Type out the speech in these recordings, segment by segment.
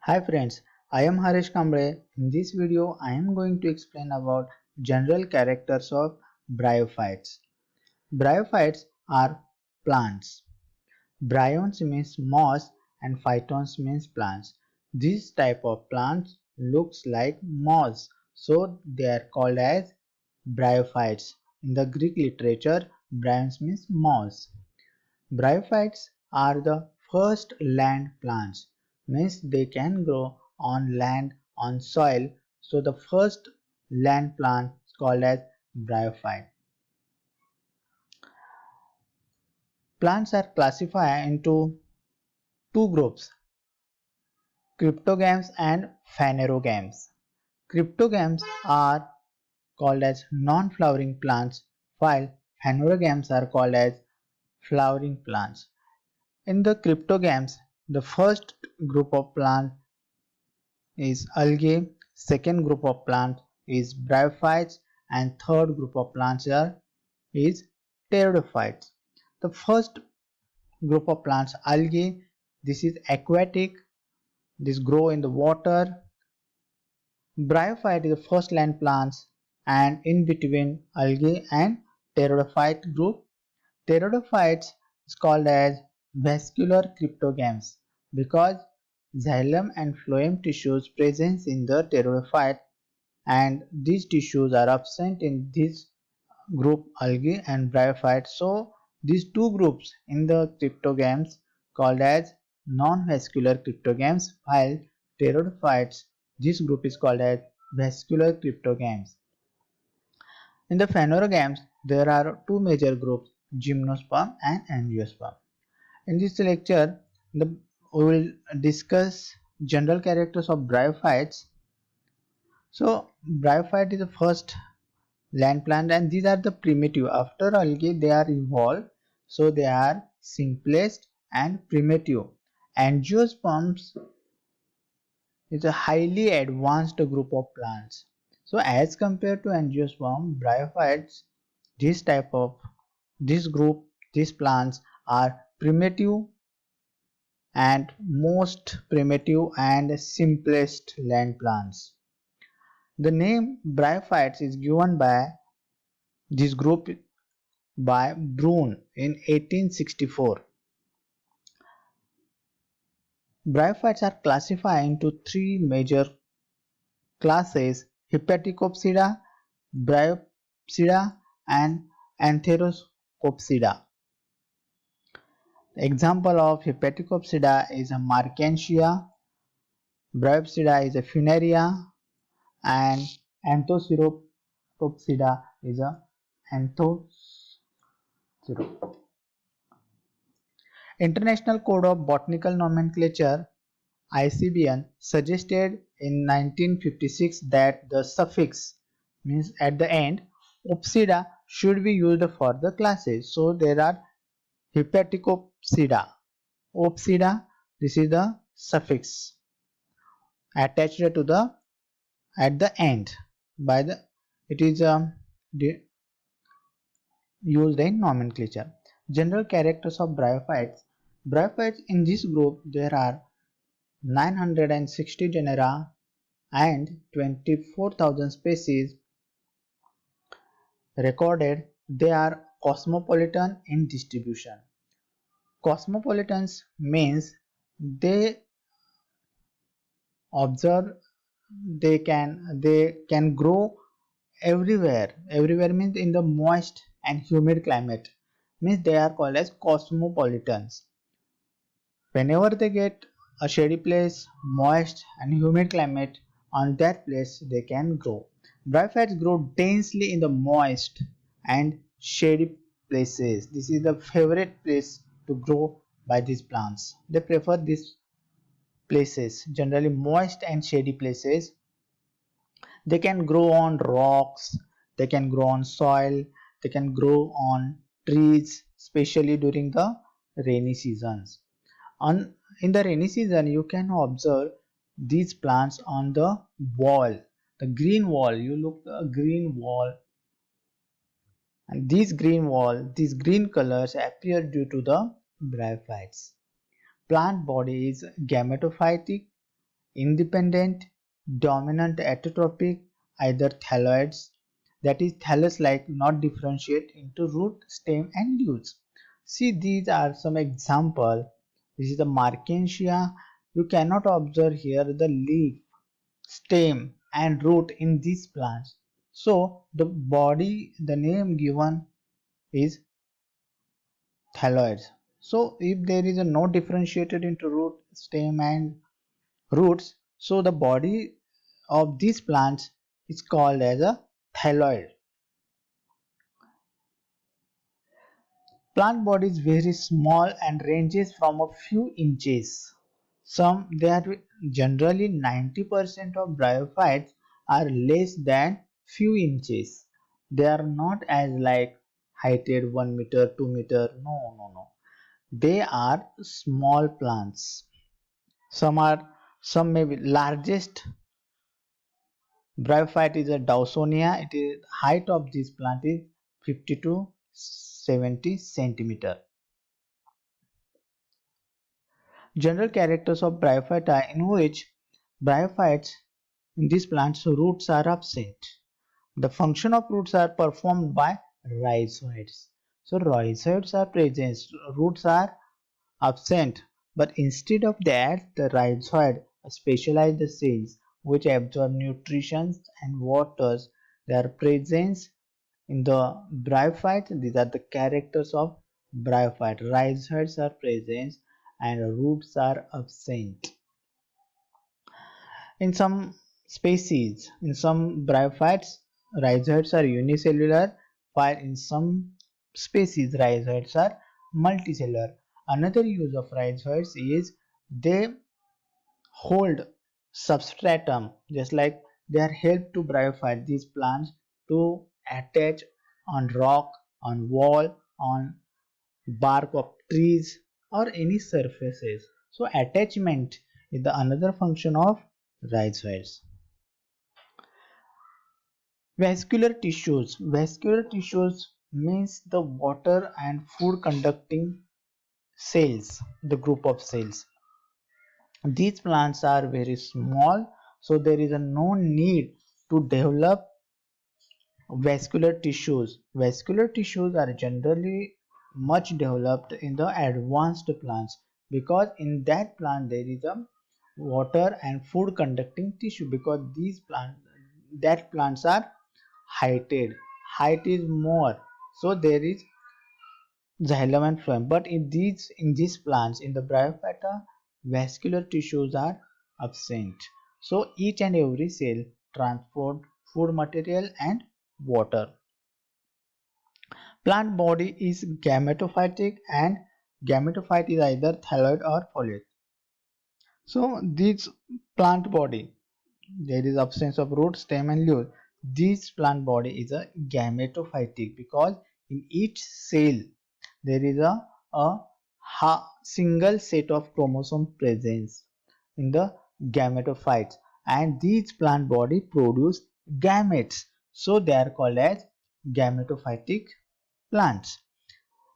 Hi friends, I am Harish Kamble. In this video, I am going to explain about general characters of bryophytes. Bryophytes are plants. Bryons means moss and phytons means plants. This type of plants looks like moss, so they are called as bryophytes. In the Greek literature, bryons means moss. Bryophytes are the first land plants, means they can grow on land on soil, so the first land plant is called as bryophyte. Plants are classified into two groups, cryptogams and phanerogams. Cryptogams are called as non-flowering plants while phanerogams are called as flowering plants. In the cryptogams, the first group of plants is algae, second group of plants is bryophytes, and third group of plants is pteridophytes. The first group of plants, algae, this is aquatic, this grow in the water. Bryophyte is the first land plants, and in between algae and pteridophyte group. Pteridophytes is called as vascular cryptogams because xylem and phloem tissues present in the pteridophyte, and these tissues are absent in this group algae and bryophyte. So these two groups in the cryptogams called as non-vascular cryptogams, while pteridophytes, this group is called as vascular cryptogams. In the phanerogams, there are two major groups, gymnosperm and angiosperm. In this lecture, we will discuss general characters of bryophytes. So, bryophyte is the first land plant, and these are the primitive. After algae, they are evolved, so they are simplest and primitive. Angiosperms is a highly advanced group of plants. So as compared to angiosperm, bryophytes, this type of this group, these plants are primitive and most primitive and simplest land plants. The name bryophytes is given by this group by Brun in 1864. Bryophytes are classified into three major classes: Hepaticopsida, Bryopsida, and Antherocopsida. Example of Hepaticopsida is a Markantia, Bryopsida is a Funaria, and Anthoceropopsida is a Anthocero. International Code of Botanical Nomenclature ICBN suggested in 1956 that the suffix means at the end opsida should be used for the classes. So there are Hepaticopsida, opsida, this is the suffix attached to the at the end by the it is used in nomenclature. General characters of bryophytes. Bryophytes, in this group there are 960 genera and 24,000 species recorded. They are cosmopolitan in distribution. Cosmopolitans means they observe, they can grow everywhere. Everywhere means in the moist and humid climate, means they are called as cosmopolitans. Whenever they get a shady place, moist and humid climate, on that place they can grow. Bryophytes grow densely in the moist and shady places. This is the favorite place to grow by these plants. They prefer these places, generally moist and shady places. They can grow on rocks, they can grow on soil, they can grow on trees, especially during the rainy seasons. On in the rainy season, you can observe these plants on the wall, the green wall. You look the green wall, and these green colors appear due to the bryophytes. Plant body is gametophytic independent, dominant, heterotrophic, either thalloids, that is thallus like, not differentiate into root, stem and leaves. See, these are some example. This is the Markensia. You cannot observe here the leaf, stem and root in these plants. So the body, the name given is thalloids. So if there is a no differentiated into root, stem and roots, so the body of these plants is called as a thalloid. Plant body is very small and ranges from a few inches. Some they are generally 90% of bryophytes are less than few inches. They are not as like heighted 1 meter, 2 meter. No, no, no. They are small plants. Some may be largest bryophyte is a Dawsonia. It is height of this plant is 50 to 70 centimeter. General characters of bryophyta in which bryophytes in these plants roots are absent. The function of roots are performed by rhizoids. So rhizoids are present, roots are absent, but instead of that the rhizoid specialized cells which absorb nutrition and waters, their presence in the bryophyte. These are the characters of bryophyte. Rhizoids are present and roots are absent. In some species, in some bryophytes, rhizoids are unicellular, while in some species rhizoids are multicellular. Another use of rhizoids is they hold substratum, just like they are help to bryophyte these plants to attach on rock, on wall, on bark of trees or any surfaces. So attachment is the another function of rhizoids. Vascular tissues. Vascular tissues means the water and food conducting cells, the group of cells. These plants are very small, so there is a no need to develop vascular tissues. Vascular tissues are generally much developed in the advanced plants because in that plant there is a water and food conducting tissue, because these plants are heighted. Height is more, so there is xylem and phloem. But in these plants, in the bryophyta, vascular tissues are absent. So each and every cell transport food material and water. Plant body is gametophytic, and gametophyte is either thalloid or foliate. So this plant body, there is absence of root, stem and leaf. This plant body is a gametophytic because in each cell there is a single set of chromosome presence in the gametophytes, and these plant body produce gametes, so they are called as gametophytic plants.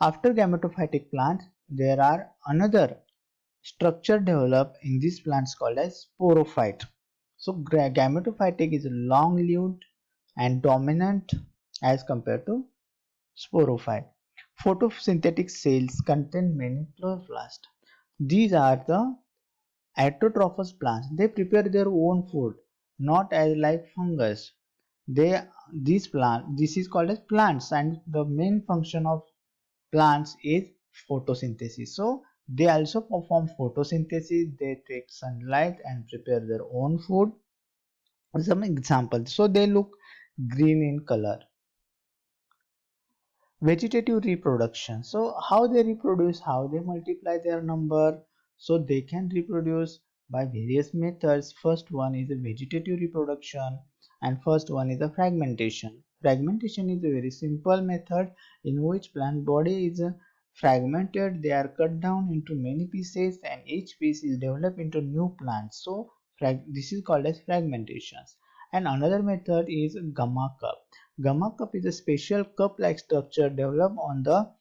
After gametophytic plants, there are another structure developed in these plants called as sporophyte. So gametophytic is long-lived and dominant as compared to sporophyte. Photosynthetic cells contain many chloroplasts. These are the heterotrophous plants. They prepare their own food, not as like fungus. They this is called as plants, and the main function of plants is photosynthesis. So they also perform photosynthesis. They take sunlight and prepare their own food. Some examples. So they look green in color. Vegetative reproduction. So how they reproduce, how they multiply their number. So they can reproduce by various methods. First one is a vegetative reproduction, and first one is a fragmentation. Fragmentation is a very simple method in which plant body is fragmented. They are cut down into many pieces and each piece is developed into new plants. So this is called as fragmentation. And another method is gamma cup. Gamma cup is a special cup-like structure developed on the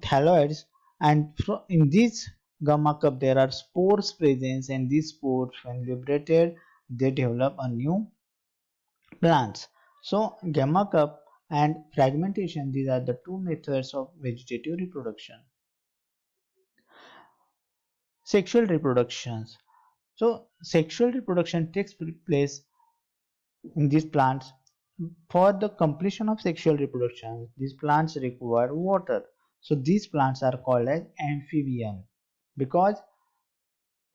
thalloids, and in this gamma cup, there are spores present, and these spores when liberated they develop a new plants. So gamma cup and fragmentation, these are the two methods of vegetative reproduction. Sexual reproductions. So sexual reproduction takes place in these plants. For the completion of sexual reproduction, these plants require water. So these plants are called as amphibian, because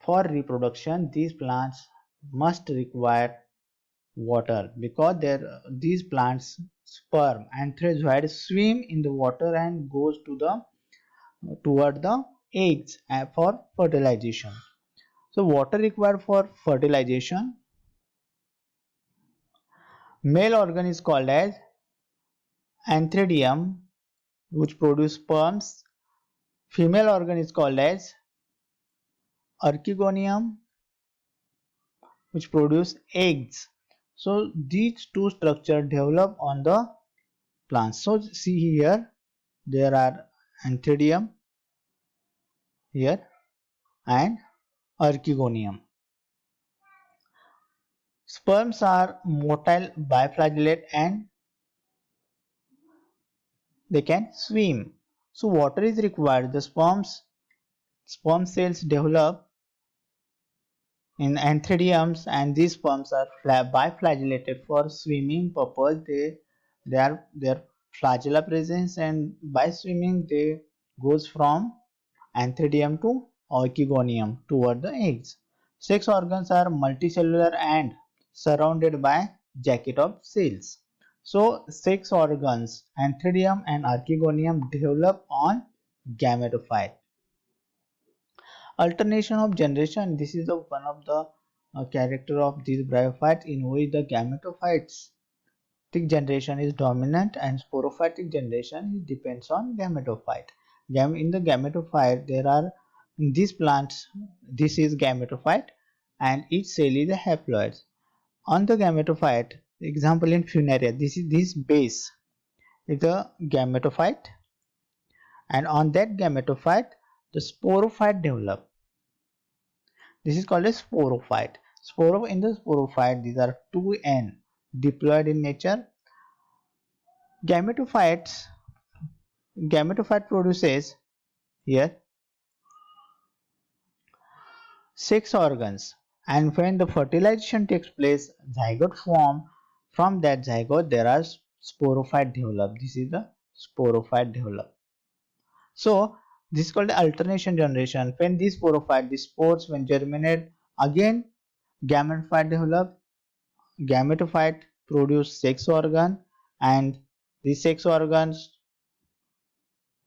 for reproduction these plants must require water, because these plants sperm and zygote swim in the water and goes to the toward the eggs for fertilization. So water required for fertilization. Male organ is called as antheridium, which produce sperms. Female organ is called as archegonium, which produce eggs. So these two structures develop on the plants. So see here, there are antheridium here and archegonium. Sperms are motile biflagellate and they can swim. So water is required. The sperm cells develop in antheridiums, and these sperms are biflagellated for swimming purpose. They are their flagella presence, and by swimming they goes from antheridium to oikogonium toward the eggs. Sex organs are multicellular and surrounded by jacket of cells. So sex organs antheridium and archegonium develop on gametophyte. Alternation of generation, this is the one of the character of these bryophytes, in which the gametophytes generation is dominant and sporophytic generation depends on gametophyte. In the gametophyte there are, in these plants, this is gametophyte and each cell is a haploid. On the gametophyte, example in funaria, this base is a gametophyte, and on that gametophyte the sporophyte develop. This is called a sporophyte. In the sporophyte, these are 2n diploid in nature. Gametophytes, gametophyte produces here 6 organs, and when the fertilization takes place, zygote form. From that zygote, there are sporophyte develop. This is the sporophyte develop. So this is called alternation generation. When these sporophyte, these spores when germinate, again gametophyte develop. Gametophyte produce sex organ, and these sex organs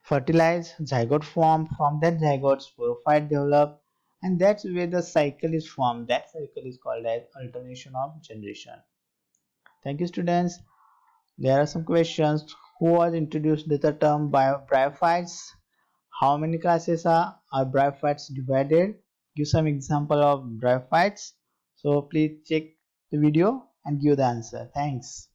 fertilize, zygote form. From that zygote sporophyte develop, and that's where the cycle is formed. That cycle is called as alternation of generation. Thank you, students. There are some questions. Who was introduced to the term bryophytes? How many classes are bryophytes divided? Give some example of bryophytes. So please check the video and give the answer. Thanks.